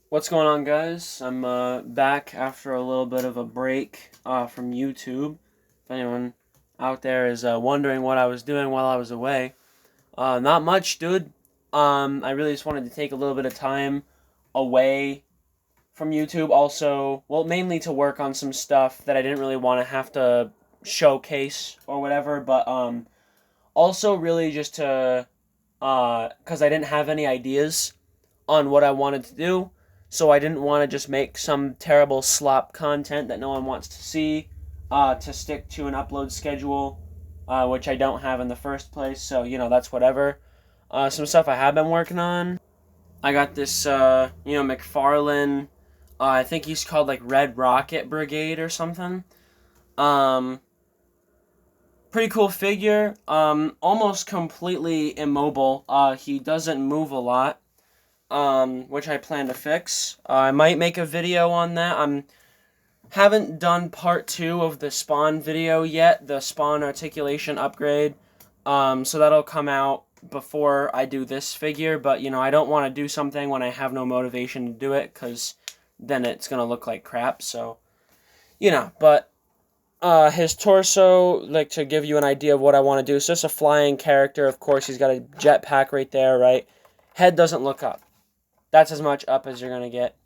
What's going on, guys? I'm back after a little bit of a break from YouTube. If anyone out there is wondering what I was doing while I was away, not much, dude. I really just wanted to take a little bit of time away from YouTube. Also, well, mainly to work on some stuff that I didn't really want to have to showcase or whatever, but also really just to because I didn't have any ideas on what I wanted to do. So I didn't want to just make some terrible slop content that no one wants to see to stick to an upload schedule, which I don't have in the first place. So, that's whatever. Some stuff I have been working on. I got this, McFarlane. I think he's called like Red Rocket Brigade or something. Um, Pretty cool figure. Almost completely immobile. He doesn't move a lot, which I plan to fix. I might make a video on that. Haven't done part 2 of the Spawn video yet, the Spawn articulation upgrade. So that'll come out before I do this figure, but I don't want to do something when I have no motivation to do it, because then it's going to look like crap, so, but his torso, like, to give you an idea of what I want to do, it's just a flying character. Of course, he's got a jetpack right there, right? Head doesn't look up. That's as much up as you're going to get.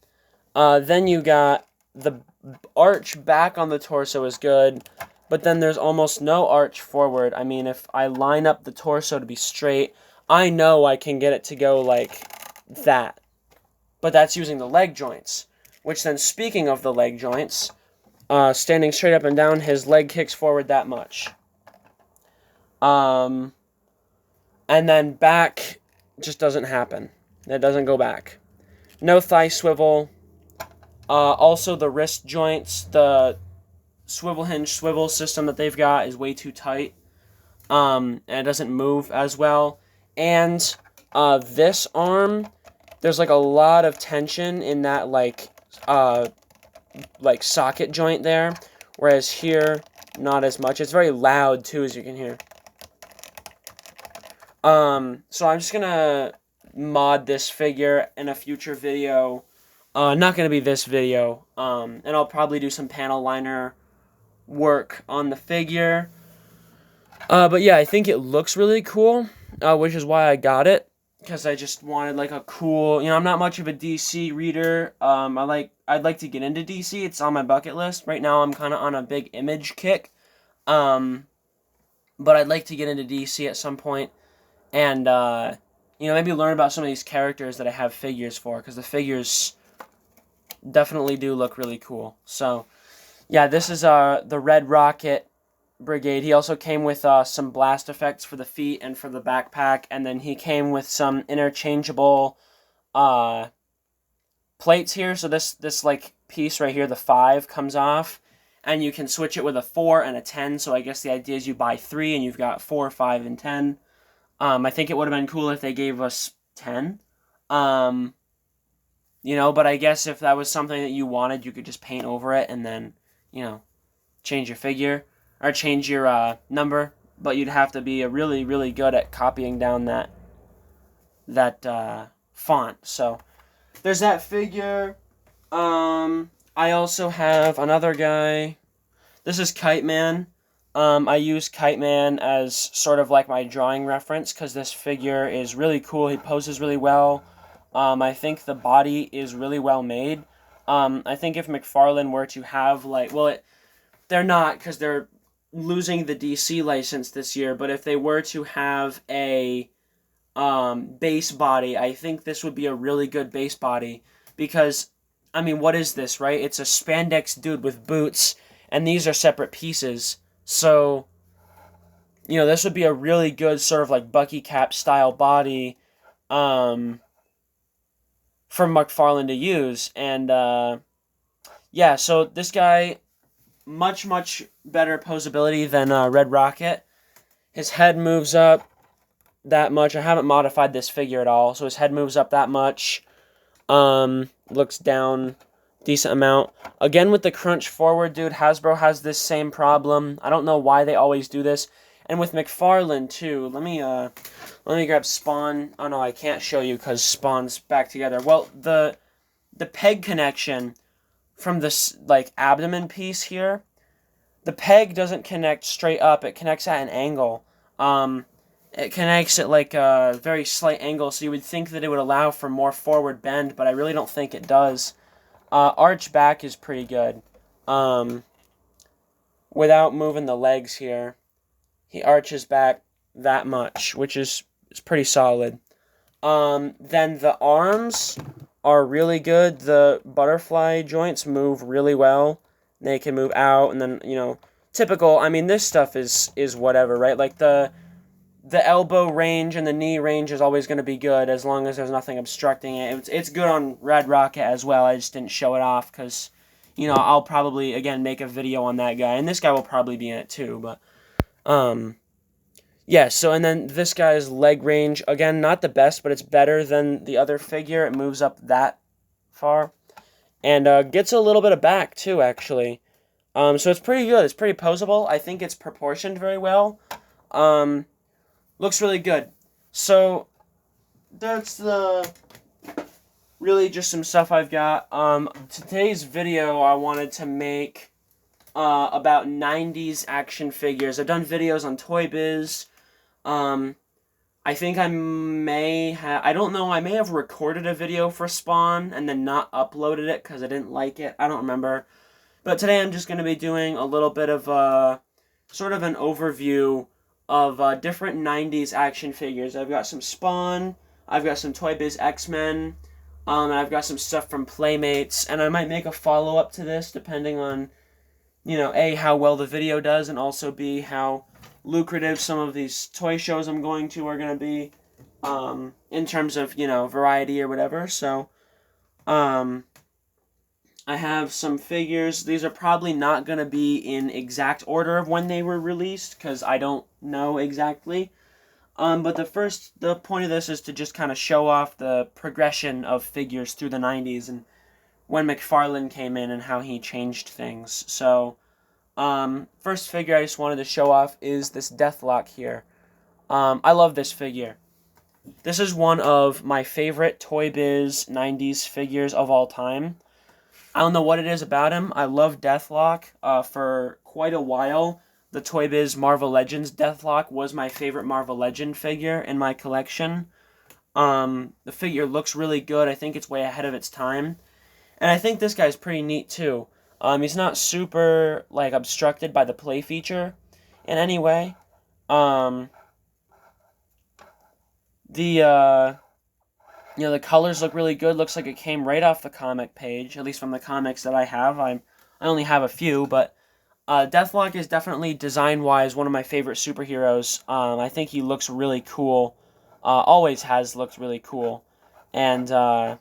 Then you got the arch back on the torso is good, but then there's almost no arch forward. I mean, if I line up the torso to be straight, I know I can get it to go like that. But that's using the leg joints, which then, speaking of the leg joints, standing straight up and down, his leg kicks forward that much. And then back just doesn't happen. It doesn't go back. No thigh swivel. Also, the wrist joints, the swivel hinge swivel system that they've got is way too tight. And it doesn't move as well. And this arm, there's like a lot of tension in that like socket joint there, whereas here, not as much. It's very loud too, as you can hear. So I'm just gonna mod this figure in a future video. Not gonna be this video. And I'll probably do some panel liner work on the figure. But yeah, I think it looks really cool, which is why I got it, because I just wanted like a cool, I'm not much of a DC reader. I'd like to get into DC. It's on my bucket list. Right now I'm kind of on a big Image kick. But I'd like to get into DC at some point, and maybe learn about some of these characters that I have figures for, because the figures definitely do look really cool. So yeah, this is the Red Rocket Brigade. He also came with some blast effects for the feet and for the backpack, and then he came with some interchangeable plates here. So this like piece right here, the 5, comes off, and you can switch it with a 4 and a 10. So I guess the idea is you buy 3 and you've got 4, 5, and 10. I think it would have been cool if they gave us 10. But I guess if that was something that you wanted, you could just paint over it and then, change your figure or change your number. But you'd have to be really, really good at copying down that font. So there's that figure. I also have another guy. This is Kite Man. I use Kite Man as sort of like my drawing reference, because this figure is really cool. He poses really well. I think the body is really well made. I think if McFarlane were to have they're not, because they're losing the DC license this year, but if they were to have a base body, I think this would be a really good base body, because, I mean, what is this, right? It's a spandex dude with boots, and these are separate pieces, so, this would be a really good sort of like Bucky Cap style body, for McFarlane to use, and, yeah, so this guy, much, much better posability than Red Rocket. His head moves up that much. I haven't modified this figure at all, so his head moves up that much. Looks down decent amount. Again, with the crunch forward, dude, Hasbro has this same problem. I don't know why they always do this. And with McFarlane too. Let me grab Spawn. Oh no, I can't show you because Spawn's back together. Well, the the peg connection from this, like, abdomen piece here, the peg doesn't connect straight up. It connects at an angle. It connects at, like, a very slight angle, so you would think that it would allow for more forward bend, but I really don't think it does. Arch back is pretty good. Without moving the legs here, he arches back that much, which is pretty solid. Then the arms are really good. The butterfly joints move really well. They can move out, and then, you know, typical. I mean, this stuff is whatever, right? Like the elbow range and the knee range is always going to be good as long as there's nothing obstructing it. It's good on Red Rocket as well. I just didn't show it off because, you know, I'll probably, again, make a video on that guy, and this guy will probably be in it too. But yeah, so, and then this guy's leg range, again, not the best, but it's better than the other figure. It moves up that far. And gets a little bit of back, too, actually. So it's pretty good. It's pretty posable. I think it's proportioned very well. Looks really good. So, that's really just some stuff I've got. Today's video I wanted to make about 90s action figures. I've done videos on Toy Biz. I think I may have, I don't know, I may have recorded a video for Spawn and then not uploaded it because I didn't like it. I don't remember. But today I'm just going to be doing a little bit of sort of an overview of different 90s action figures. I've got some Spawn, I've got some Toy Biz X-Men, and I've got some stuff from Playmates, and I might make a follow-up to this depending on, you know, A, how well the video does, and also B, how lucrative some of these toy shows I'm going to are going to be, in terms of, you know, variety or whatever. So, I have some figures. These are probably not going to be in exact order of when they were released, because I don't know exactly. But the point of this is to just kind of show off the progression of figures through the 90s and when McFarlane came in and how he changed things. So, first figure I just wanted to show off is this Deathlok here. I love this figure. This is one of my favorite Toy Biz 90s figures of all time. I don't know what it is about him. I love Deathlok. For quite a while, the Toy Biz Marvel Legends Deathlok was my favorite Marvel Legend figure in my collection. The figure looks really good. I think it's way ahead of its time. And I think this guy's pretty neat too. He's not super, like, obstructed by the play feature in any way. You know, the colors look really good. Looks like it came right off the comic page, at least from the comics that I have. I only have a few, but Deathlok is definitely, design-wise, one of my favorite superheroes. I think he looks really cool. Always has looked really cool. And, oh,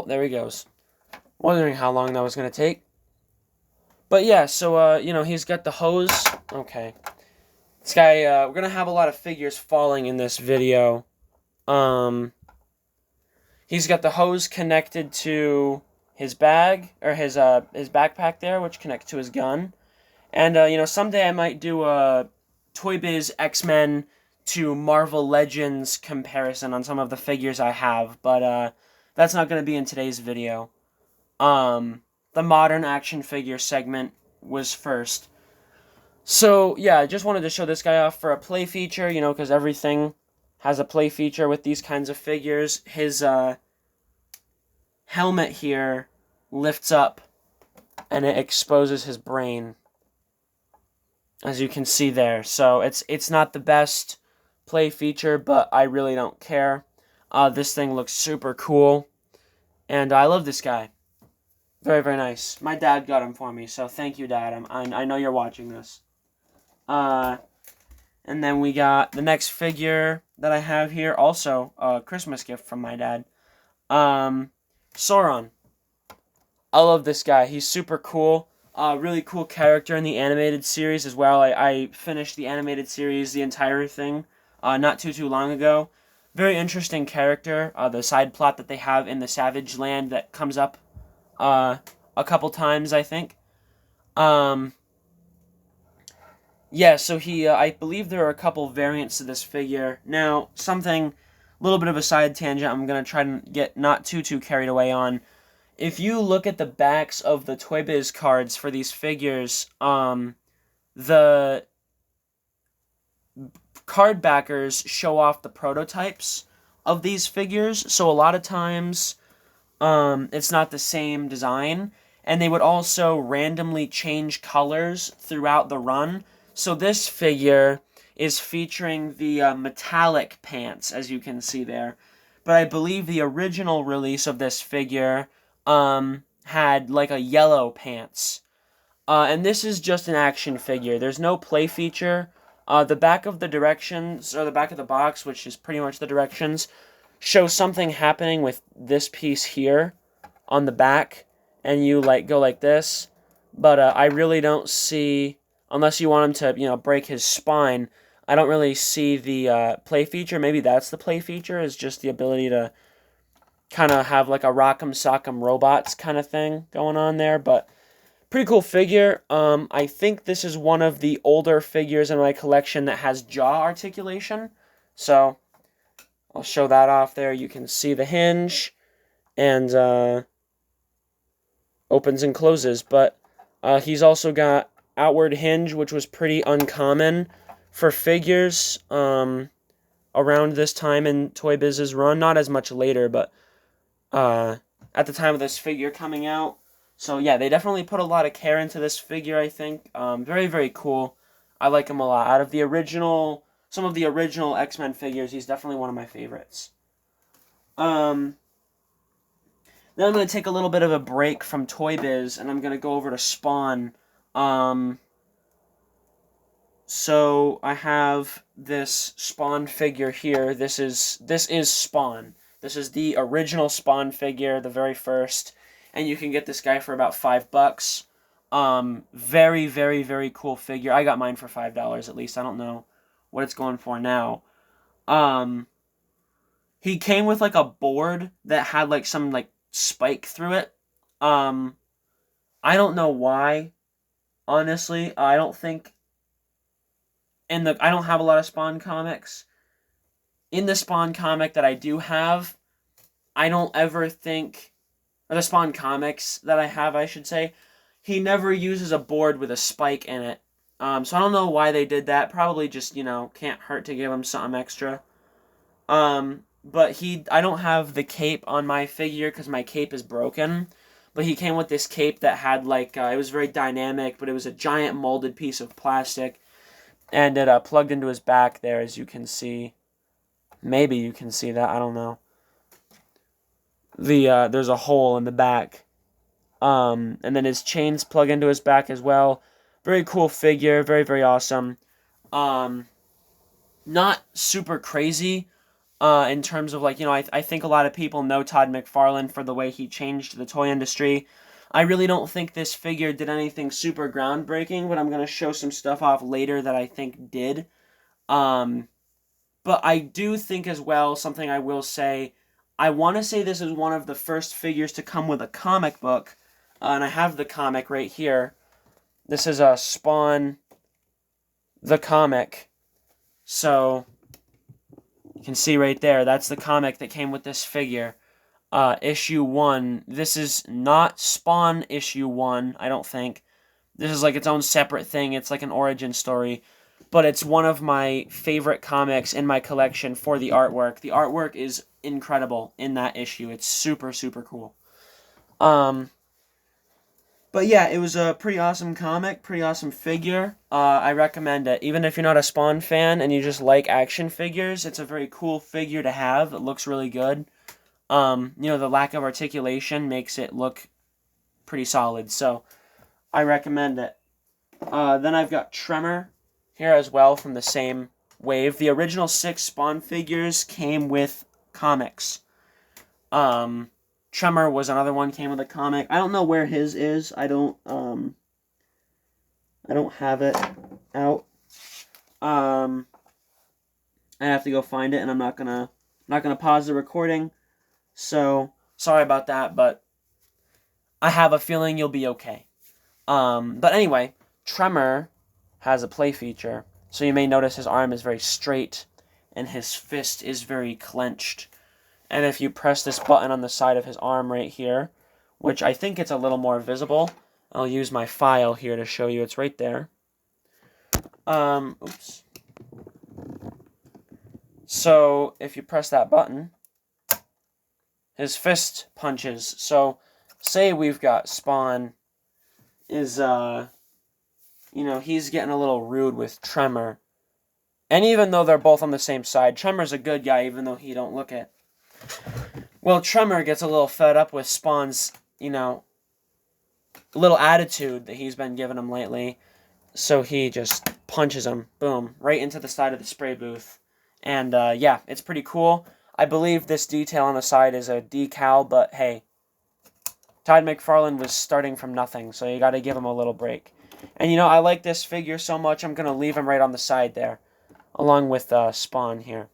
there he goes. Wondering how long that was going to take. But yeah, so, you know, he's got the hose. Okay. This guy, we're going to have a lot of figures falling in this video. He's got the hose connected to his bag, or his backpack there, which connects to his gun. And, you know, someday I might do a Toy Biz X-Men to Marvel Legends comparison on some of the figures I have, but, that's not going to be in today's video. The modern action figure segment was first. So, yeah, I just wanted to show this guy off for a play feature, you know, because everything has a play feature with these kinds of figures. His helmet here lifts up, and it exposes his brain, as you can see there. So, it's not the best play feature, but I really don't care. This thing looks super cool, and I love this guy. Very, very nice. My dad got him for me, so thank you, Dad. I know you're watching this. And then we got the next figure that I have here, also a Christmas gift from my dad. Sauron. I love this guy. He's super cool. Really cool character in the animated series as well. I finished the animated series, the entire thing, not too long ago. Very interesting character. The side plot that they have in the Savage Land that comes up a couple times, I think. Yeah, so he, I believe there are a couple variants to this figure. Now, something little bit of a side tangent I'm going to try to get not too carried away on. If you look at the backs of the Toy Biz cards for these figures, the card backers show off the prototypes of these figures, so a lot of times it's not the same design, and they would also randomly change colors throughout the run. So this figure is featuring the metallic pants, as you can see there. But I believe the original release of this figure had like a yellow pants. And this is just an action figure. There's no play feature. The back of the directions, or the back of the box, which is pretty much the directions, shows something happening with this piece here on the back, and you like go like this. But I really don't see, unless you want him to, break his spine, I don't really see the play feature. Maybe that's the play feature, is just the ability to kind of have like a Rock'em Sock'em Robots kind of thing going on there. But pretty cool figure. I think this is one of the older figures in my collection that has jaw articulation. So I'll show that off there. You can see the hinge and opens and closes. But he's also got outward hinge, which was pretty uncommon for figures around this time in Toy Biz's run. Not as much later, but at the time of this figure coming out. So yeah, they definitely put a lot of care into this figure, I think. Very, very cool. I like him a lot. Out of some of the original X-Men figures, he's definitely one of my favorites. Then I'm going to take a little bit of a break from Toy Biz, and I'm going to go over to Spawn. So I have this Spawn figure here. This is Spawn. This is the original Spawn figure, the very first. And you can get this guy for about $5. Very, very, very cool figure. I got mine for $5 at least. I don't know what it's going for now. He came with like a board that had like some like spike through it. I don't know why. Honestly, I don't think I don't have a lot of Spawn comics. In the Spawn comic that I do have, I don't ever think, or the Spawn comics that I have, I should say, he never uses a board with a spike in it. So I don't know why they did that. Probably just, can't hurt to give him something extra. But I don't have the cape on my figure because my cape is broken. But he came with this cape that had like, it was very dynamic, but it was a giant molded piece of plastic. And it plugged into his back there, as you can see. Maybe you can see that, I don't know. There's a hole in the back. And then his chains plug into his back as well. Very cool figure, very, very awesome. Not super crazy in terms of like, I think a lot of people know Todd McFarlane for the way he changed the toy industry. I really don't think this figure did anything super groundbreaking, but I'm going to show some stuff off later that I think did. But I do think as well, something I will say, I want to say this is one of the first figures to come with a comic book, and I have the comic right here. This is a Spawn, the comic. So, you can see right there, that's the comic that came with this figure. Issue 1. This is not Spawn issue 1, I don't think. This is like its own separate thing. It's like an origin story. But it's one of my favorite comics in my collection for the artwork. The artwork is incredible in that issue. It's super, super cool. But yeah, it was a pretty awesome comic, pretty awesome figure. I recommend it. Even if you're not a Spawn fan and you just like action figures, it's a very cool figure to have. It looks really good. The lack of articulation makes it look pretty solid. So, I recommend it. Then I've got Tremor here as well from the same wave. The original 6 Spawn figures came with comics. Tremor was another one, came with a comic. I don't know where his is. I don't have it out. I have to go find it, and I'm not gonna pause the recording. So sorry about that, but I have a feeling you'll be okay. But anyway, Tremor has a play feature, so you may notice his arm is very straight and his fist is very clenched. And if you press this button on the side of his arm right here, which I think it's a little more visible, I'll use my file here to show you. It's right there. Oops. So if you press that button, his fist punches. So say we've got Spawn is, he's getting a little rude with Tremor. And even though they're both on the same side, Tremor's a good guy even though he don't look it. Well, Tremor gets a little fed up with Spawn's, little attitude that he's been giving him lately. So he just punches him, boom, right into the side of the spray booth. And, yeah, it's pretty cool. I believe this detail on the side is a decal, but hey, Todd McFarlane was starting from nothing, so you got to give him a little break. And, I like this figure so much, I'm going to leave him right on the side there, along with Spawn here.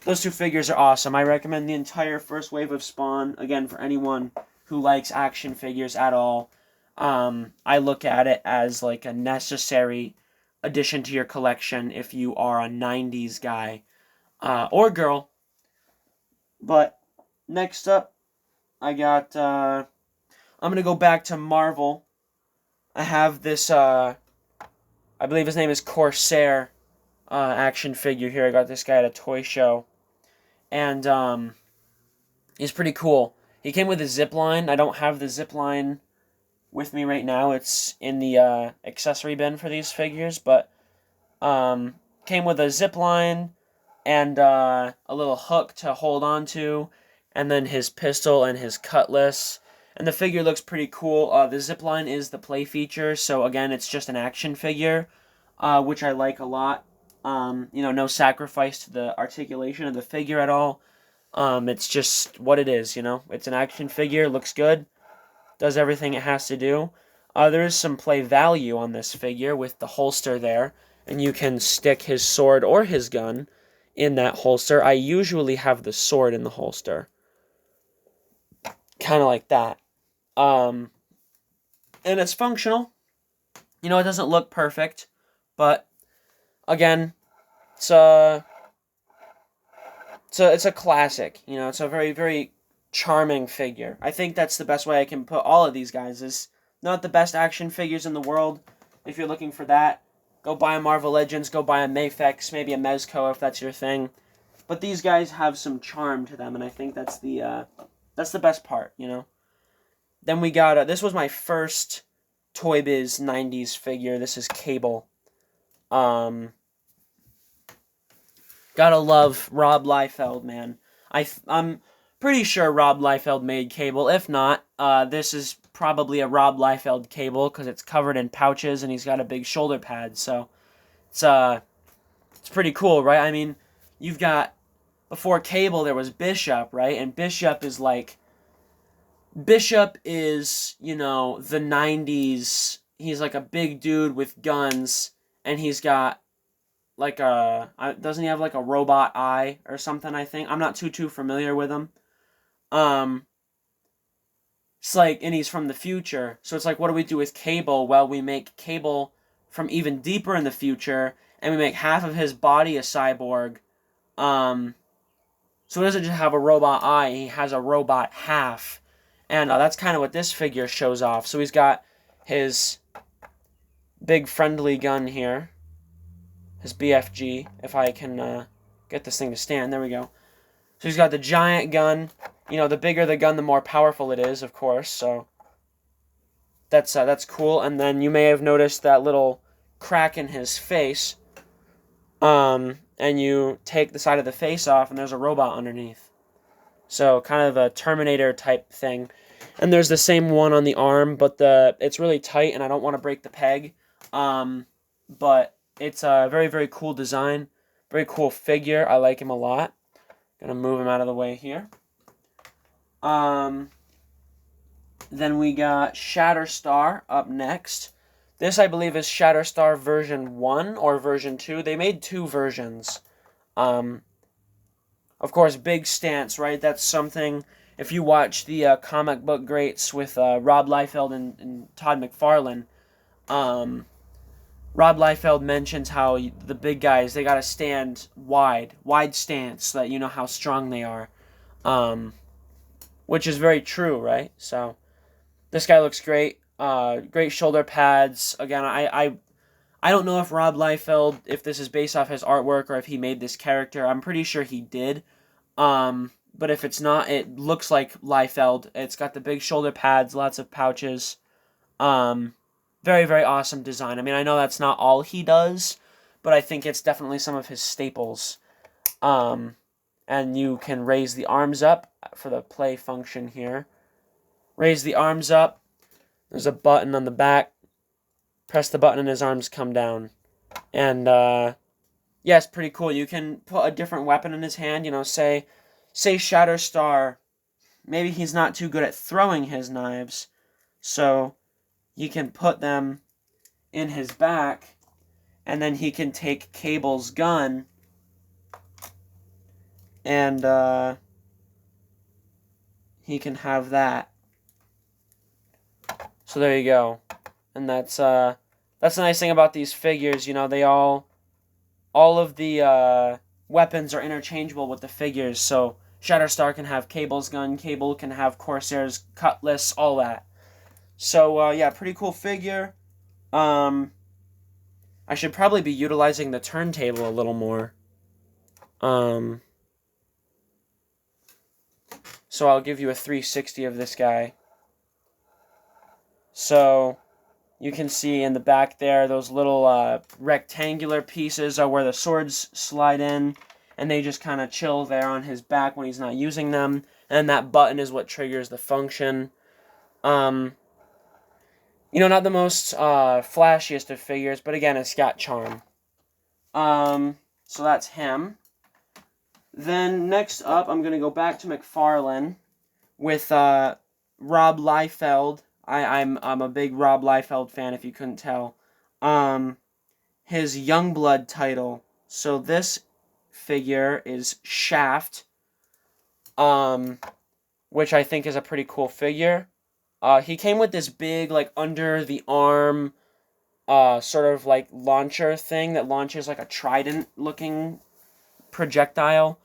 Those two figures are awesome. I recommend the entire first wave of Spawn, again, for anyone who likes action figures at all. I look at it as like a necessary addition to your collection if you are a 90s guy or girl. But next up, I got, I'm going to go back to Marvel. I have this, I believe his name is Corsair action figure here. I got this guy at a toy show. And he's pretty cool. He came with a zip line. I don't have the zip line with me right now. It's in the accessory bin for these figures, but came with a zip line and a little hook to hold on to, and then his pistol and his cutlass. And the figure looks pretty cool. The zip line is the play feature, so again, it's just an action figure, which I like a lot. No sacrifice to the articulation of the figure at all. It's just what it is, It's an action figure, looks good, does everything it has to do. There is some play value on this figure with the holster there, and you can stick his sword or his gun in that holster. I usually have the sword in the holster. Kind of like that. And it's functional. It doesn't look perfect, but again, it's a classic. It's a very, very charming figure. I think that's the best way I can put all of these guys. Is not the best action figures in the world. If you're looking for that, go buy a Marvel Legends, go buy a Mafex, maybe a Mezco if that's your thing. But these guys have some charm to them, and I think that's the best part, Then we got, this was my first Toy Biz 90s figure. This is Cable. Gotta love Rob Liefeld, man. I'm pretty sure Rob Liefeld made Cable. If not, this is probably a Rob Liefeld Cable because it's covered in pouches and he's got a big shoulder pad. So it's pretty cool, right? I mean, you've got, before Cable there was Bishop, right? And Bishop is the 90s. He's like a big dude with guns, and he's got like doesn't he have like a robot eye or something, I think? I'm not too familiar with him. It's like, and he's from the future. So it's like, what do we do with Cable? Well, we make Cable from even deeper in the future, and we make half of his body a cyborg. So he doesn't just have a robot eye, he has a robot half. And that's kind of what this figure shows off. So he's got his big friendly gun here. His BFG, if I can get this thing to stand. There we go. So he's got the giant gun. The bigger the gun, the more powerful it is, of course. So that's cool. And then you may have noticed that little crack in his face. And you take the side of the face off, and there's a robot underneath. So kind of a Terminator type thing. And there's the same one on the arm, but it's really tight, and I don't want to break the peg. But it's a very, very cool design. Very cool figure. I like him a lot. Gonna move him out of the way here. Then we got Shatterstar up next. This, I believe, is Shatterstar version 1 or version 2. They made 2 versions. Of course, big stance, right? That's something, if you watch the comic book greats with Rob Liefeld and Todd McFarlane, Rob Liefeld mentions how the big guys, they got to stand wide stance, so that you know how strong they are, which is very true, right? So this guy looks great. Great shoulder pads. Again, I don't know if Rob Liefeld, if this is based off his artwork or if he made this character. I'm pretty sure he did. But if it's not, it looks like Liefeld. It's got the big shoulder pads, lots of pouches. Very, very awesome design. I mean, I know that's not all he does, but I think it's definitely some of his staples. And you can raise the arms up for the play function here. Raise the arms up. There's a button on the back. Press the button and his arms come down. And, yeah, it's pretty cool. You can put a different weapon in his hand, you know, say Shatterstar. Maybe he's not too good at throwing his knives, so you can put them in his back, and then he can take Cable's gun and he can have that. So there you go. And that's the nice thing about these figures, you know, they all of the weapons are interchangeable with the figures, so Shatterstar can have Cable's gun, Cable can have Corsair's cutlass, all that. So, yeah, pretty cool figure. I should probably be utilizing the turntable a little more. So I'll give you a 360 of this guy. So you can see in the back there, those little rectangular pieces are where the swords slide in, and they just kind of chill there on his back when he's not using them. And that button is what triggers the function. You know, not the most flashiest of figures, but again, it's got charm. So that's him. Then next up, I'm going to go back to McFarlane with Rob Liefeld. I'm a big Rob Liefeld fan, if you couldn't tell. His Youngblood title. So this figure is Shaft, which I think is a pretty cool figure. He came with this big, like, under the arm, sort of like launcher thing that launches like a trident looking projectile.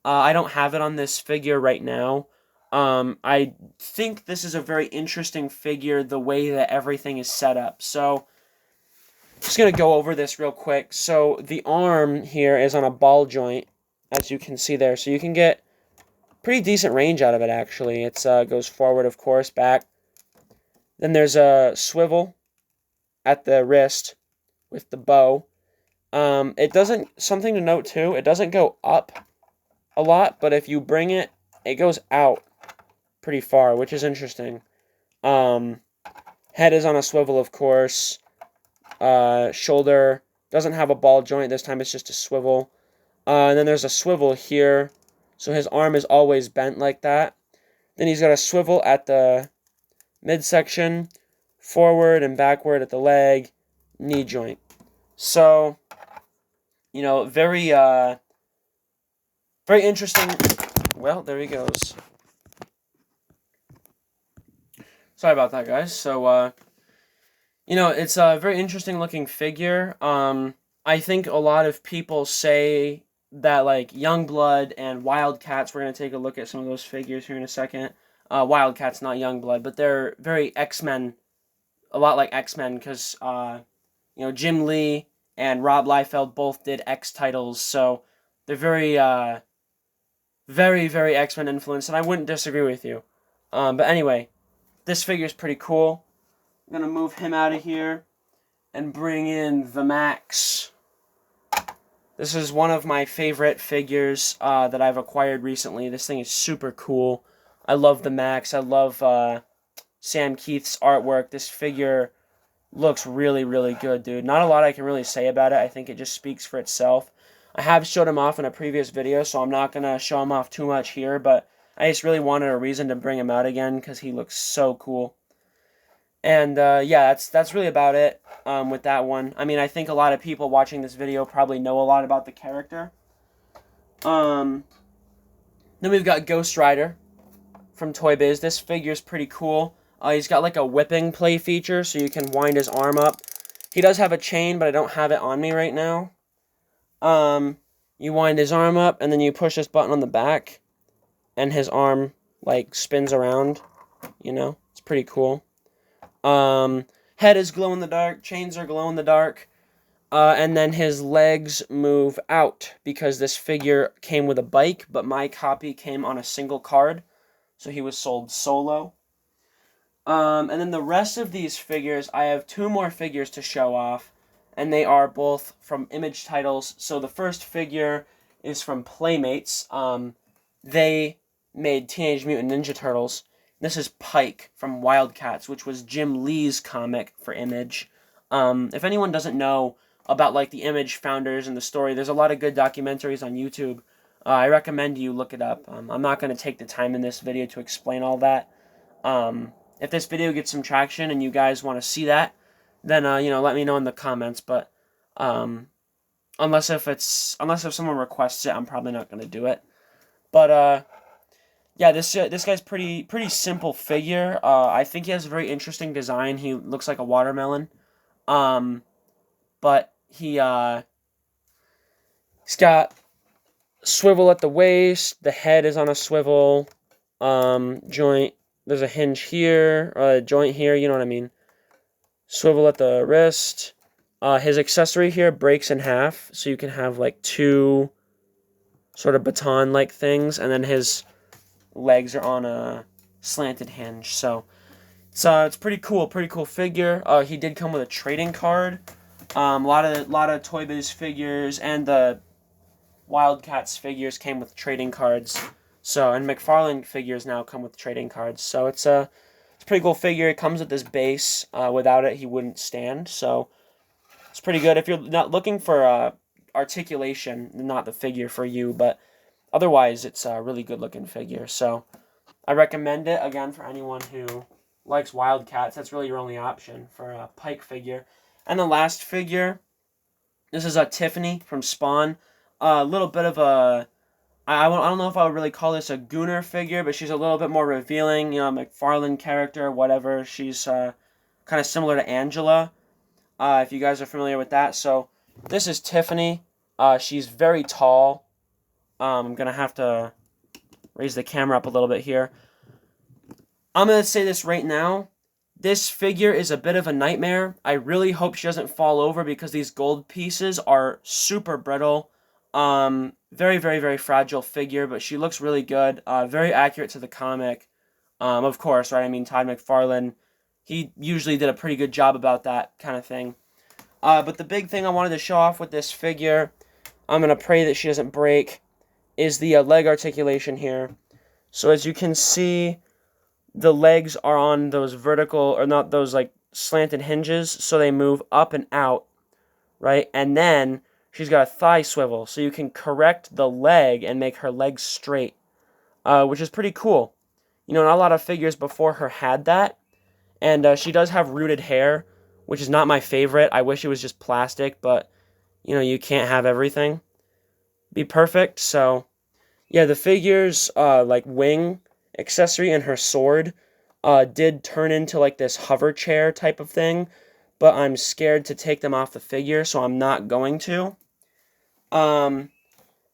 I don't have it on this figure right now. I think this is a very interesting figure, the way that everything is set up. So, just going to go over this real quick. So, the arm here is on a ball joint, as you can see there. So, you can get pretty decent range out of it, actually. It goes forward, of course, back. Then there's a swivel at the wrist with the bow. It doesn't, something to note too, it doesn't go up a lot, but if you bring it, it goes out pretty far, which is interesting. Head is on a swivel, of course. Shoulder doesn't have a ball joint. This time it's just a swivel. And then there's a swivel here. So his arm is always bent like that. Then he's got a swivel at the midsection, forward and backward at the leg, knee joint. So, you know, very interesting. Well, there he goes. Sorry about that, guys. So, you know, it's a very interesting looking figure. I think a lot of people say that, like, Youngblood and Wildcats, we're going to take a look at some of those figures here in a second. Wildcats, not Youngblood, but they're very X-Men, a lot like X-Men, because, you know, Jim Lee and Rob Liefeld both did X titles, so they're very, very X-Men influenced, and I wouldn't disagree with you. But anyway, this figure's pretty cool. I'm going to move him out of here and bring in the Max. This is one of my favorite figures that I've acquired recently. This thing is super cool. I love the Max. I love Sam Keith's artwork. This figure looks really good, dude. Not a lot I can really say about it. I think it just speaks for itself. I have showed him off in a previous video, so I'm not going to show him off too much here, but I just really wanted a reason to bring him out again because he looks so cool. And, yeah, that's really about it with that one. I mean, I think a lot of people watching this video probably know a lot about the character. Then we've got Ghost Rider from Toy Biz. This figure's pretty cool. He's got like a whipping play feature, so you can wind his arm up, He does have a chain, but I don't have it on me right now. You wind his arm up, and then you push this button on the back, and his arm, like, spins around, you know? It's pretty cool. Head is glow-in-the-dark, chains are glow-in-the-dark, and then his legs move out, because this figure came with a bike, but my copy came on a single card, so he was sold solo. And then the rest of these figures, I have 2 more figures to show off, and they are both from Image titles. So the first figure is from Playmates. They made Teenage Mutant Ninja Turtles. This is Pike from Wildcats, which was Jim Lee's comic for Image. If anyone doesn't know about like the Image founders and the story, there's a lot of good documentaries on YouTube. I recommend you look it up. I'm not going to take the time in this video to explain all that. If this video gets some traction and you guys want to see that, then let me know in the comments. But unless if someone requests it, I'm probably not going to do it. But yeah, this guy's pretty simple figure. I think he has a very interesting design. He looks like a watermelon. But he's got swivel at the waist. The head is on a swivel. Joint. There's a hinge here, a joint here, you know what I mean. Swivel at the wrist. His accessory here breaks in half, so you can have like 2 sort of baton-like things, and then his legs are on a slanted hinge. So it's pretty cool figure. He did come with a trading card. A lot of Toy Biz figures and the Wildcats figures came with trading cards. So, and McFarlane figures now come with trading cards. So it's a pretty cool figure. It comes with this base. Without it, he wouldn't stand. So it's pretty good. If you're not looking for articulation, not the figure for you, but otherwise, it's a really good looking figure. So I recommend it again for anyone who likes Wildcats. That's really your only option for a Pike figure. And the last figure, this is a Tiffany from Spawn. A little bit of a I don't know if I would really call this a Gooner figure, but she's a little bit more revealing, McFarlane character, whatever. She's kind of similar to Angela, if you guys are familiar with that. So this is Tiffany. She's very tall. I'm going to have to raise the camera up a little bit here. I'm going to say this right now. This figure is a bit of a nightmare. I really hope she doesn't fall over because these gold pieces are super brittle. Very, very, very fragile figure, but she looks really good. Very accurate to the comic. Of course, right? I mean, Todd McFarlane, he usually did a pretty good job about that kind of thing. But the big thing I wanted to show off with this figure, I'm going to pray that she doesn't break, is the leg articulation here. So as you can see, the legs are on those vertical, or not those like slanted hinges, so they move up and out, right? And then she's got a thigh swivel, so you can correct the leg and make her legs straight, which is pretty cool. Not a lot of figures before her had that, and she does have rooted hair, which is not my favorite. I wish it was just plastic, but, you can't have everything be perfect. So, yeah, the figure's, like, wing accessory and her sword did turn into, like, this hover chair type of thing, but I'm scared to take them off the figure, so I'm not going to. But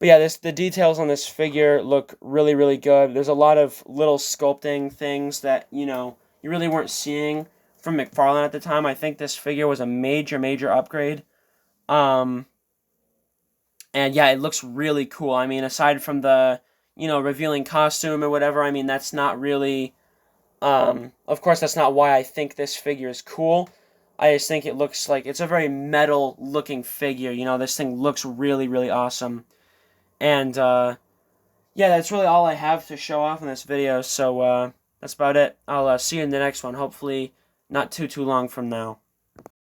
yeah, the details on this figure look really, really good. There's a lot of little sculpting things that, you really weren't seeing from McFarlane at the time. I think this figure was a major, major upgrade. And yeah, it looks really cool. I mean, aside from the, revealing costume or whatever, I mean, that's not really, of course, that's not why I think this figure is cool. I just think it looks like it's a very metal-looking figure. This thing looks really, really awesome. And, yeah, that's really all I have to show off in this video. So, that's about it. I'll see you in the next one. Hopefully not too long from now.